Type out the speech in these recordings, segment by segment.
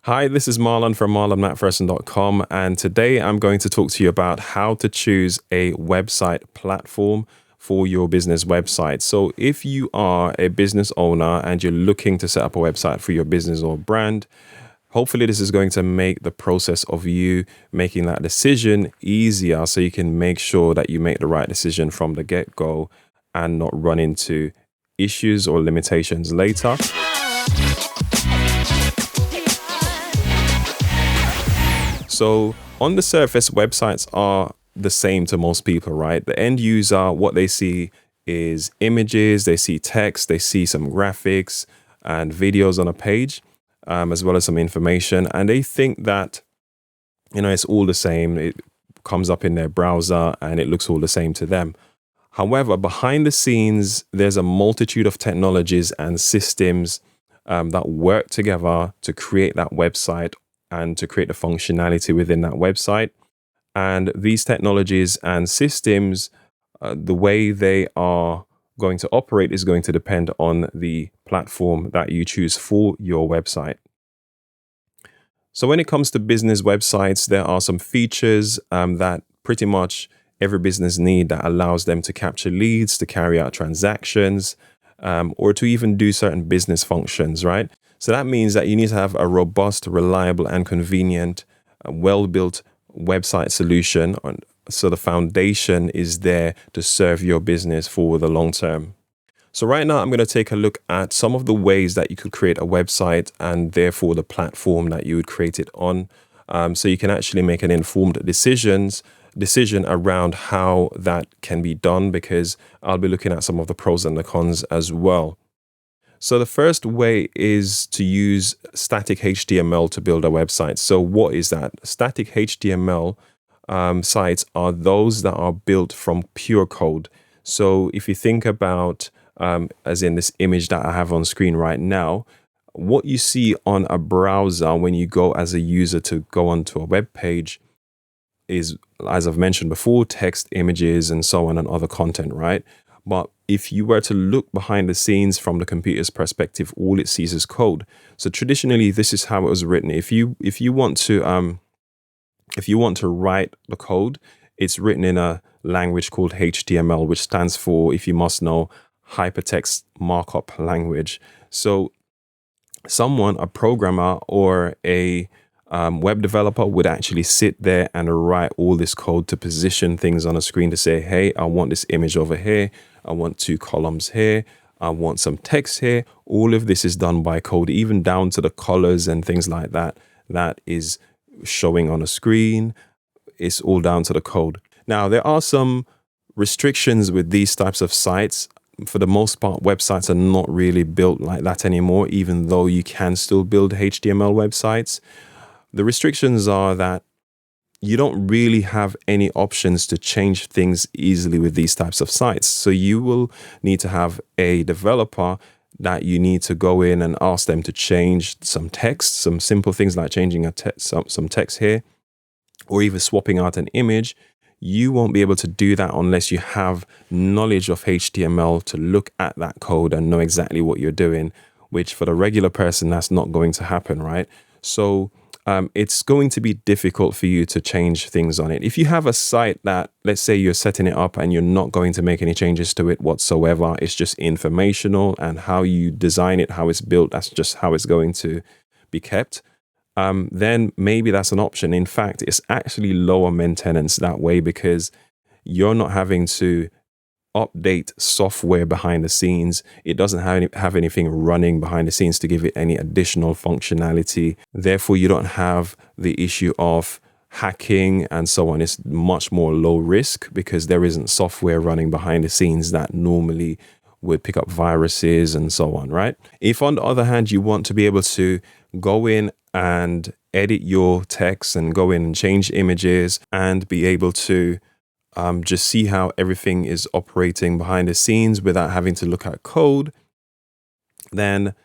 Hi, this is Marlon from marlonmcpherson.com, and today I'm going to talk to you about how to choose a website platform for your business website. So if you are a business owner and you're looking to set up a website for your business or brand, hopefully this is going to make the process of you making that decision easier so you can make sure that you make the right decision from the get-go and not run into issues or limitations later. So on the surface, websites are the same to most people, right? The end user, what they see is images, they see text, they see some graphics and videos on a page, as well as some information. And they think that, it's all the same. It comes up in their browser and it looks all the same to them. However, behind the scenes, there's a multitude of technologies and systems that work together to create that website and to create the functionality within that website. And these technologies and systems, the way they are going to operate is going to depend on the platform that you choose for your website. So when it comes to business websites, there are some features that pretty much every business need that allows them to capture leads, to carry out transactions, or to even do certain business functions, right? So that means that you need to have a robust, reliable, and convenient, well-built website solution. So the foundation is there to serve your business for the long term. So right now, I'm going to take a look at some of the ways that you could create a website and therefore the platform that you would create it on. So you can actually make an informed decision around how that can be done, because I'll be looking at some of the pros and the cons as well. So the first way is to use static HTML to build a website. So what is that? Static HTML sites are those that are built from pure code. So if you think about, as in this image that I have on screen right now, what you see on a browser when you go as a user to go onto a web page is, as I've mentioned before, text, images, and so on, and other content, right? But if you were to look behind the scenes from the computer's perspective, all it sees is code. So traditionally, this is how it was written. If you want to write the code, it's written in a language called HTML, which stands for, if you must know, hypertext markup language. So someone, a programmer or a web developer, would actually sit there and write all this code to position things on a screen to say, hey, I want this image over here. I want 2 columns here. I want some text here. All of this is done by code, even down to the colors and things like that. That is showing on a screen. It's all down to the code. Now, there are some restrictions with these types of sites. For the most part, websites are not really built like that anymore, even though you can still build HTML websites. The restrictions are that you don't really have any options to change things easily with these types of sites. So you will need to have a developer that you need to go in and ask them to change some text, some simple things like changing some text here, or even swapping out an image. You won't be able to do that unless you have knowledge of HTML to look at that code and know exactly what you're doing, which for the regular person, that's not going to happen, right? So it's going to be difficult for you to change things on it. If you have a site that, let's say you're setting it up and you're not going to make any changes to it whatsoever, it's just informational, and how you design it, how it's built, that's just how it's going to be kept, then maybe that's an option. In fact, it's actually lower maintenance that way, because you're not having to update software behind the scenes. It doesn't have anything running behind the scenes to give it any additional functionality. Therefore, you don't have the issue of hacking and so on. It's much more low risk because there isn't software running behind the scenes that normally would pick up viruses and so on, right? If on the other hand, you want to be able to go in and edit your text and go in and change images and be able to just see how everything is operating behind the scenes without having to look at code, then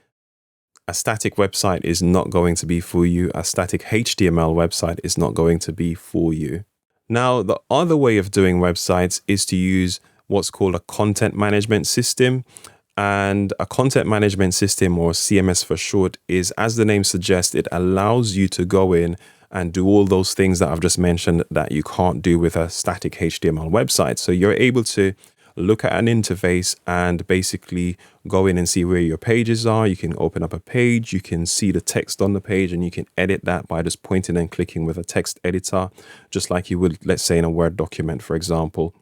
a static website is not going to be for you. A static HTML website is not going to be for you. Now, the other way of doing websites is to use what's called a content management system. And a content management system, or CMS for short, is, as the name suggests, it allows you to go in and do all those things that I've just mentioned that you can't do with a static HTML website. So you're able to look at an interface and basically go in and see where your pages are. You can open up a page, you can see the text on the page, and you can edit that by just pointing and clicking with a text editor, just like you would, let's say, in a Word document, for example.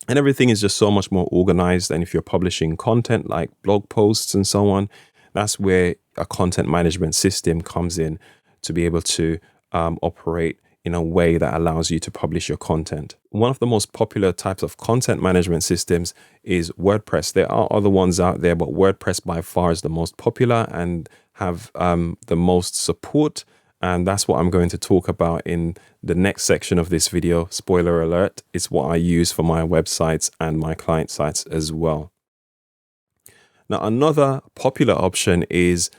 And everything is just so much more organized. And if you're publishing content like blog posts and so on, that's where a content management system comes in to be able to operate in a way that allows you to publish your content. One of the most popular types of content management systems is WordPress. There are other ones out there, but WordPress by far is the most popular and have the most support. And that's what I'm going to talk about in the next section of this video. Spoiler alert, it's what I use for my websites and my client sites as well. Now, another popular option is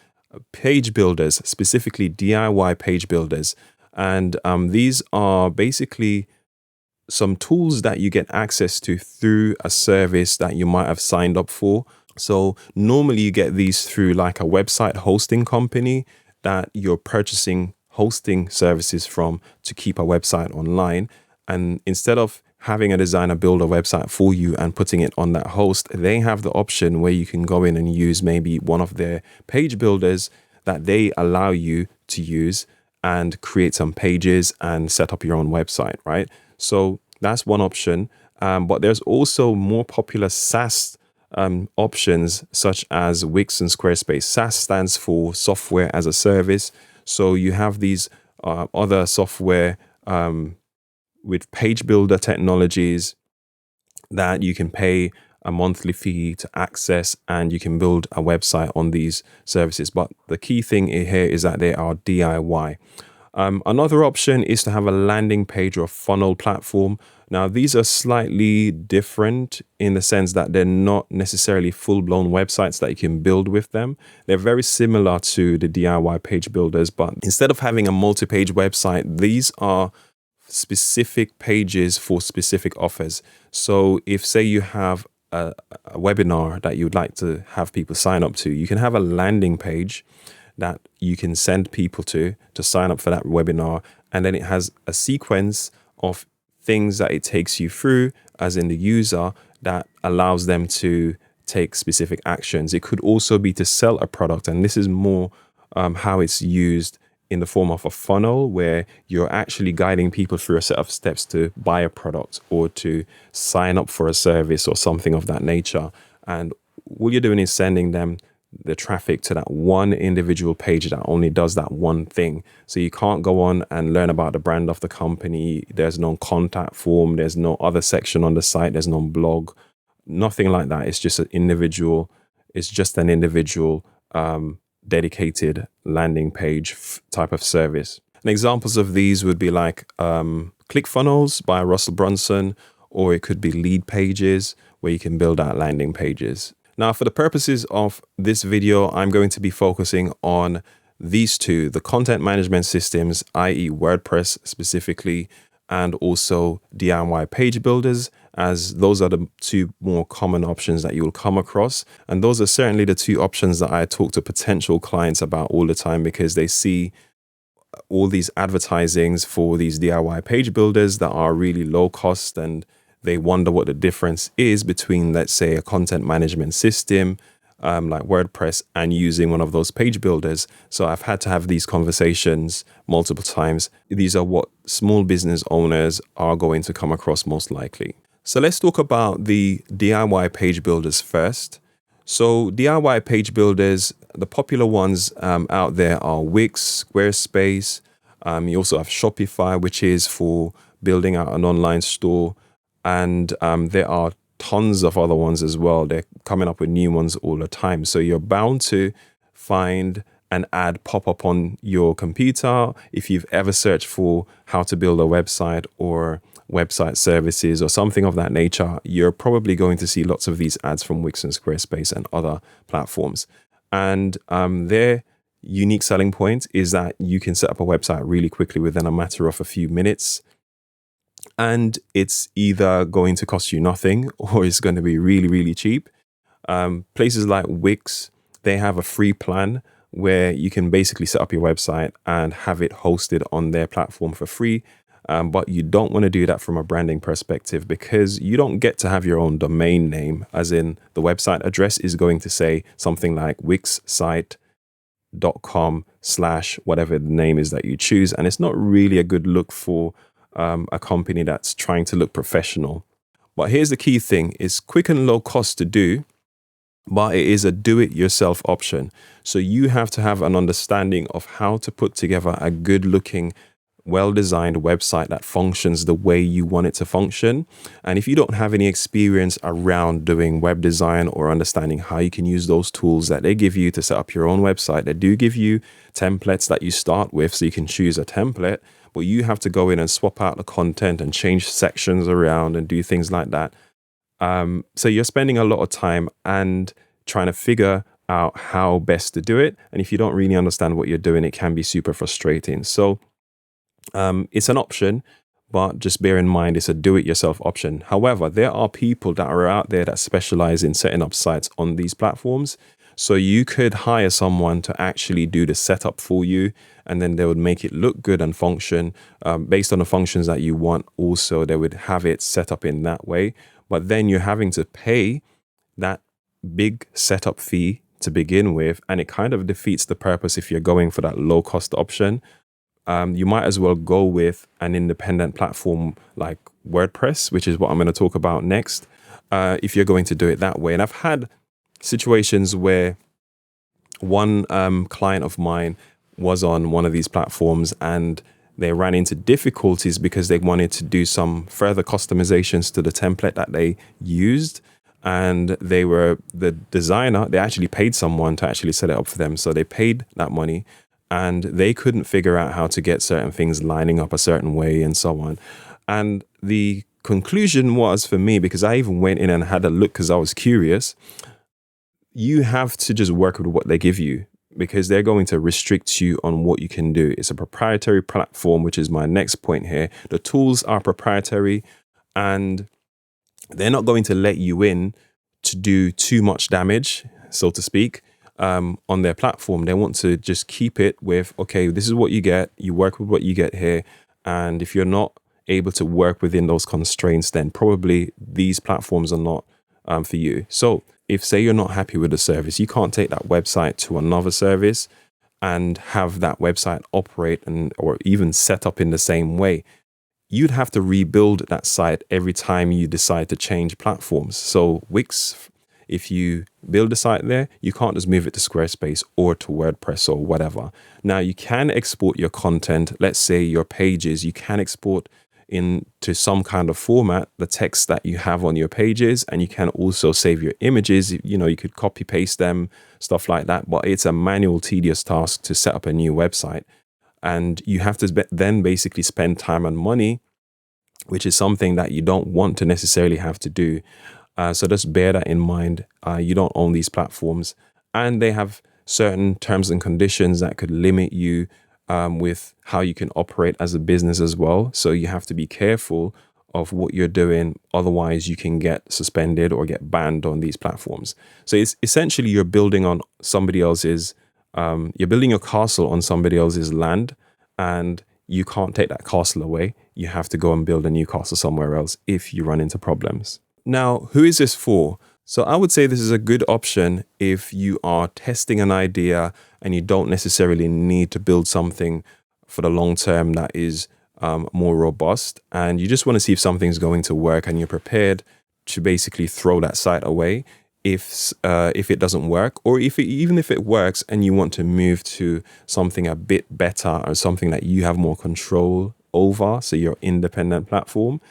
page builders, specifically DIY page builders. And these are basically some tools that you get access to through a service that you might have signed up for. So normally you get these through like a website hosting company that you're purchasing hosting services from to keep a website online. And instead of having a designer build a website for you and putting it on that host, they have the option where you can go in and use maybe one of their page builders that they allow you to use and create some pages and set up your own website, right? So that's one option. But there's also more popular SaaS options such as Wix and Squarespace. SaaS stands for software as a service. So you have these other software with page builder technologies that you can pay a monthly fee to access, and you can build a website on these services. But the key thing here is that they are DIY. Another option is to have a landing page or funnel platform. Now, these are slightly different in the sense that they're not necessarily full-blown websites that you can build with them. They're very similar to the DIY page builders, but instead of having a multi-page website, these are specific pages for specific offers. So if, say, you have a webinar that you'd like to have people sign up to, you can have a landing page that you can send people to sign up for that webinar. And then it has a sequence of things that it takes you through, as in the user, that allows them to take specific actions. It could also be to sell a product. And this is more how it's used in the form of a funnel, where you're actually guiding people through a set of steps to buy a product or to sign up for a service or something of that nature. And all you're doing is sending them the traffic to that one individual page that only does that one thing. So you can't go on and learn about the brand of the company. There's no contact form. There's no other section on the site. There's no blog, nothing like that. It's just an individual. It's just an individual dedicated landing page type of service. And examples of these would be like ClickFunnels by Russell Brunson, or it could be Lead Pages, where you can build out landing pages. Now, for the purposes of this video, I'm going to be focusing on these two, the content management systems, i.e. WordPress specifically, and also DIY page builders, as those are the two more common options that you will come across. And those are certainly the two options that I talk to potential clients about all the time, because they see all these advertisings for these DIY page builders that are really low cost, and they wonder what the difference is between, let's say, a content management system like WordPress and using one of those page builders. So I've had to have these conversations multiple times. These are what small business owners are going to come across most likely. So let's talk about the DIY page builders first. So DIY page builders, the popular ones out there are Wix, Squarespace. You also have Shopify, which is for building out an online store. And there are tons of other ones as well. They're coming up with new ones all the time. So you're bound to find an ad pop up on your computer. If you've ever searched for how to build a website or website services or something of that nature, you're probably going to see lots of these ads from Wix and Squarespace and other platforms. And their unique selling point is that you can set up a website really quickly within a matter of a few minutes. And it's either going to cost you nothing, or it's going to be really, really cheap. Places like Wix, they have a free plan where you can basically set up your website and have it hosted on their platform for free. But you don't want to do that from a branding perspective, because you don't get to have your own domain name, as in the website address is going to say something like wixsite.com / whatever the name is that you choose. And it's not really a good look for a company that's trying to look professional. But here's the key thing: it's quick and low cost to do, but it is a do-it-yourself option. So you have to have an understanding of how to put together a good-looking, well-designed website that functions the way you want it to function. And if you don't have any experience around doing web design or understanding how you can use those tools that they give you to set up your own website, they do give you templates that you start with, so you can choose a template, but you have to go in and swap out the content and change sections around and do things like that. So you're spending a lot of time and trying to figure out how best to do it. And if you don't really understand what you're doing, it can be super frustrating. So it's an option, but just bear in mind it's a do-it-yourself option. However, there are people that are out there that specialize in setting up sites on these platforms. So you could hire someone to actually do the setup for you, and then they would make it look good and function based on the functions that you want. Also, they would have it set up in that way. But then you're having to pay that big setup fee to begin with, and it kind of defeats the purpose if you're going for that low cost option. You might as well go with an independent platform like WordPress, which is what I'm going to talk about next, if you're going to do it that way. And I've had situations where one client of mine was on one of these platforms and they ran into difficulties because they wanted to do some further customizations to the template that they used. And the designer, they actually paid someone to actually set it up for them. So they paid that money and they couldn't figure out how to get certain things lining up a certain way and so on. And the conclusion was, for me, because I even went in and had a look because I was curious, you have to just work with what they give you, because they're going to restrict you on what you can do. It's a proprietary platform, which is my next point here. The tools are proprietary and they're not going to let you in to do too much damage, so to speak, on their platform. They want to just keep it with, okay, this is what you get. You work with what you get here. And if you're not able to work within those constraints, then probably these platforms are not for you. So if, say, you're not happy with the service, you can't take that website to another service and have that website operate or even set up in the same way. You'd have to rebuild that site every time you decide to change platforms. So Wix, if you build a site there, you can't just move it to Squarespace or to WordPress or whatever. Now, you can export your content, let's say your pages, you can export into some kind of format the text that you have on your pages, and you can also save your images. You could copy paste them, stuff like that, but it's a manual, tedious task to set up a new website, and you have to then basically spend time and money, which is something that you don't want to necessarily have to do. So just bear that in mind. You don't own these platforms, and they have certain terms and conditions that could limit you with how you can operate as a business as well. So you have to be careful of what you're doing. Otherwise, you can get suspended or get banned on these platforms. So it's essentially you're building on somebody else's, you're building your castle on somebody else's land, and you can't take that castle away. You have to go and build a new castle somewhere else if you run into problems. Now, who is this for? So I would say this is a good option if you are testing an idea and you don't necessarily need to build something for the long term that is more robust, and you just want to see if something's going to work and you're prepared to basically throw that site away if it doesn't work, or even if it works and you want to move to something a bit better or something that you have more control over, so your independent platform,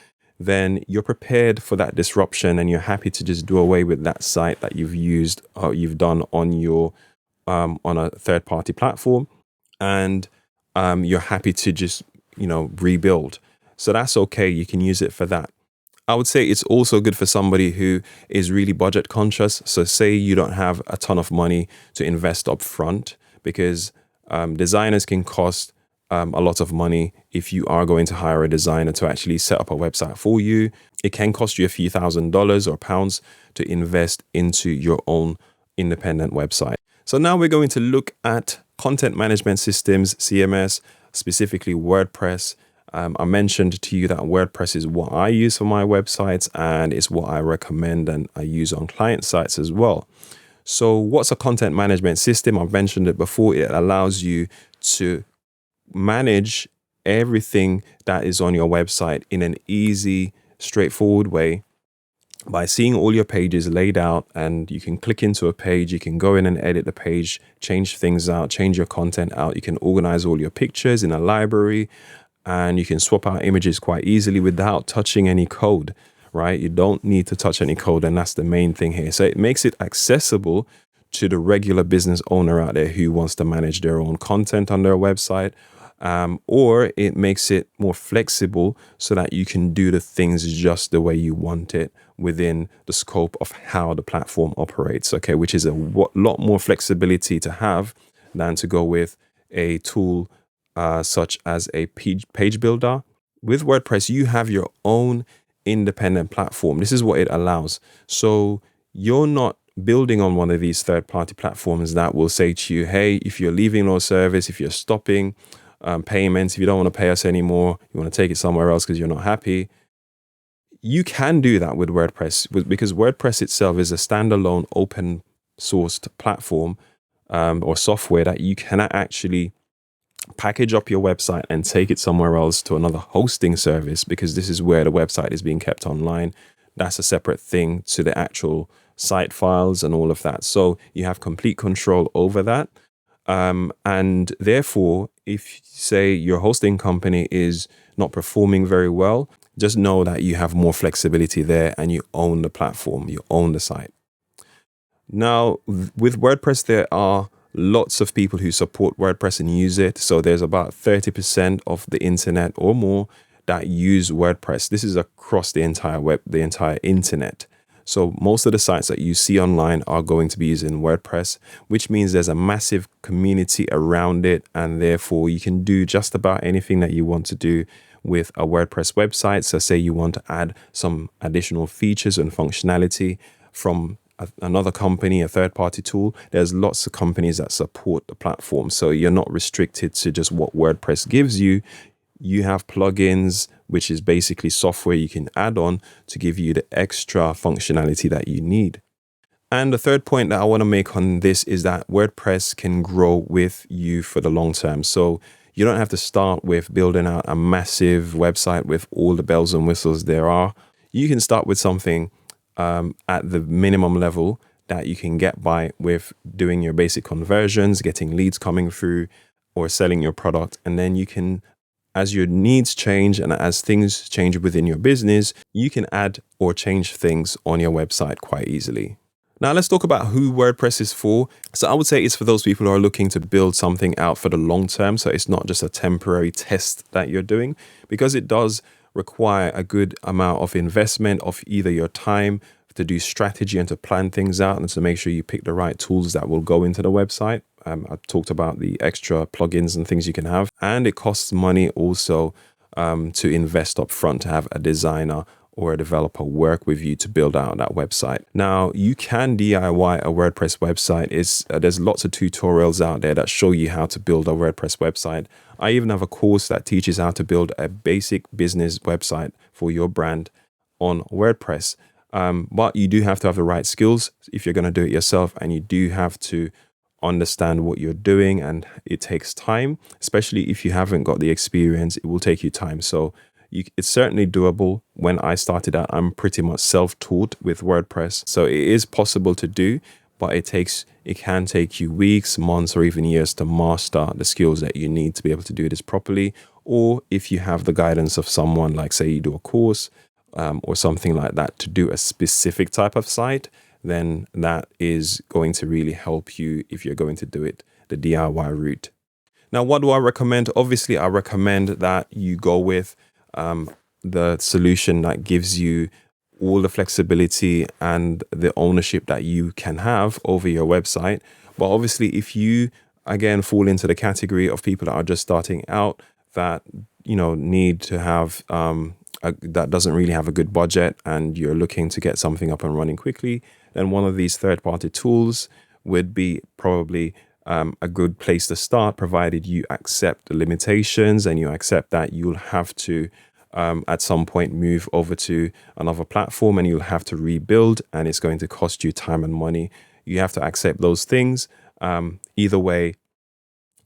then you're prepared for that disruption and you're happy to just do away with that site that you've used or you've done on your on a third-party platform, and you're happy to just rebuild. So that's okay. You can use it for that. I would say it's also good for somebody who is really budget conscious. So say you don't have a ton of money to invest up front, because designers can cost a lot of money if you are going to hire a designer to actually set up a website for you. It can cost you a few $1,000s or pounds to invest into your own independent website. So now we're going to look at content management systems, CMS, specifically WordPress. I mentioned to you that WordPress is what I use for my websites, and it's what I recommend and I use on client sites as well. So what's a content management system? I've mentioned it before. It allows you to manage everything that is on your website in an easy, straightforward way by seeing all your pages laid out, and you can click into a page, you can go in and edit the page, change things out, change your content out. You can organize all your pictures in a library, and you can swap out images quite easily without touching any code, right? You don't need to touch any code, and that's the main thing here. So it makes it accessible to the regular business owner out there who wants to manage their own content on their website, or it makes it more flexible so that you can do the things just the way you want it within the scope of how the platform operates, okay, which is a lot more flexibility to have than to go with a tool such as a page builder. With WordPress, you have your own independent platform. This is what it allows. So you're not building on one of these third-party platforms that will say to you, hey, if you're leaving our service, if you're stopping payments, if you don't want to pay us anymore, you want to take it somewhere else because you're not happy, you can do that with WordPress, because WordPress itself is a standalone open sourced platform or software that you can actually package up your website and take it somewhere else to another hosting service, because this is where the website is being kept online. That's a separate thing to the actual site files and all of that. So you have complete control over that. And therefore, if say your hosting company is not performing very well, just know that you have more flexibility there and you own the platform, you own the site. Now, with WordPress, there are lots of people who support WordPress and use it. So there's about 30% of the internet or more that use WordPress. This is across the entire web, the entire internet. So most of the sites that you see online are going to be using WordPress, which means there's a massive community around it, and therefore you can do just about anything that you want to do with a WordPress website. So say you want to add some additional features and functionality from another company, a third-party tool. There's lots of companies that support the platform. So you're not restricted to just what WordPress gives you. You have plugins, which is basically software you can add on to give you the extra functionality that you need. And the third point that I want to make on this is that WordPress can grow with you for the long term. So you don't have to start with building out a massive website with all the bells and whistles there are. You can start with something at the minimum level that you can get by with doing your basic conversions, getting leads coming through, or selling your product. And then you can, as your needs change and as things change within your business, you can add or change things on your website quite easily. Now let's talk about who WordPress is for. So I would say it's for those people who are looking to build something out for the long term. So it's not just a temporary test that you're doing, because it does require a good amount of investment of either your time to do strategy and to plan things out and to make sure you pick the right tools that will go into the website. I talked about the extra plugins and things you can have, and it costs money also to invest up front to have a designer or a developer work with you to build out that website. Now, you can DIY a WordPress website. There's lots of tutorials out there that show you how to build a WordPress website. I even have a course that teaches how to build a basic business website for your brand on WordPress. But you do have to have the right skills if you're going to do it yourself, and you do have to understand what you're doing, and it takes time, especially if you haven't got the experience. It will take you time. So it's certainly doable. When I started out, I'm pretty much self-taught with WordPress. So it is possible to do, but it can take you weeks, months, or even years to master the skills that you need to be able to do this properly. Or if you have the guidance of someone, like say you do a course or something like that to do a specific type of site, then that is going to really help you if you're going to do it the DIY route. Now, what do I recommend? Obviously, I recommend that you go with the solution that gives you all the flexibility and the ownership that you can have over your website. But obviously, if you again fall into the category of people that are just starting out, that need to have that doesn't really have a good budget, and you're looking to get something up and running quickly, then one of these third-party tools would be probably a good place to start, provided you accept the limitations and you accept that you'll have to at some point move over to another platform and you'll have to rebuild, and it's going to cost you time and money. You have to accept those things. Either way,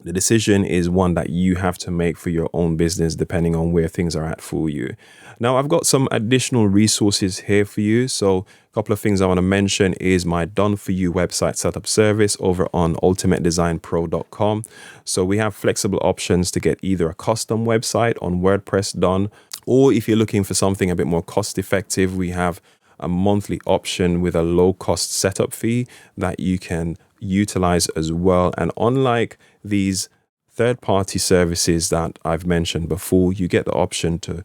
the decision is one that you have to make for your own business, depending on where things are at for you. Now, I've got some additional resources here for you. So a couple of things I want to mention is my done for you website setup service over on ultimatedesignpro.com. So we have flexible options to get either a custom website on WordPress done, or if you're looking for something a bit more cost effective, we have a monthly option with a low cost setup fee that you can utilize as well. And unlike these third-party services that I've mentioned before, you get the option to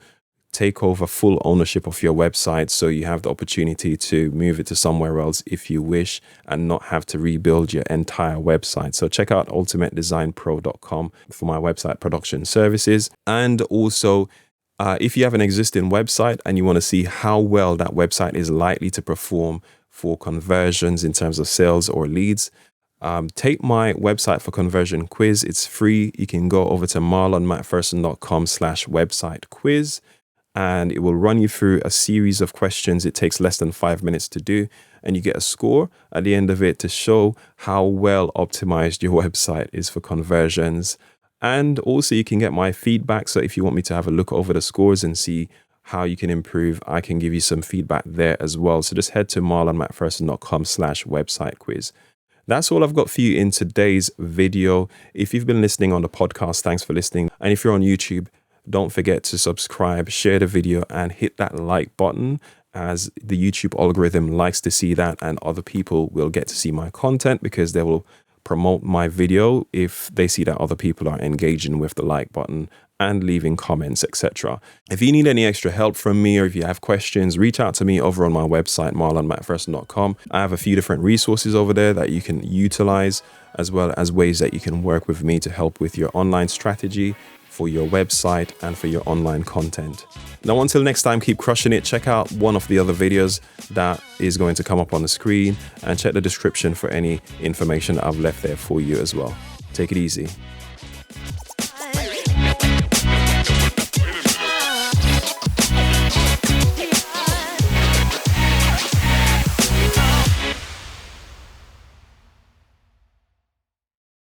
take over full ownership of your website. So you have the opportunity to move it to somewhere else if you wish and not have to rebuild your entire website. So check out ultimatedesignpro.com for my website production services. And also, if you have an existing website and you want to see how well that website is likely to perform for conversions in terms of sales or leads, take my website for conversion quiz. It's free. You can go over to marlonmcpherson.com/website quiz, and it will run you through a series of questions. It takes less than 5 minutes to do, and you get a score at the end of it to show how well optimized your website is for conversions. And also you can get my feedback. So if you want me to have a look over the scores and see how you can improve, I can give you some feedback there as well. So just head to marlonmcpherson.com/website quiz. That's all I've got for you in today's video. If you've been listening on the podcast, thanks for listening. And if you're on YouTube, don't forget to subscribe, share the video, and hit that like button, as the YouTube algorithm likes to see that, and other people will get to see my content because they will promote my video if they see that other people are engaging with the like button and leaving comments, etc. If you need any extra help from me, or if you have questions, reach out to me over on my website, marlonmcpherson.com. I have a few different resources over there that you can utilize, as well as ways that you can work with me to help with your online strategy for your website and for your online content. Now, until next time, keep crushing it. Check out one of the other videos that is going to come up on the screen, and check the description for any information that I've left there for you as well. Take it easy.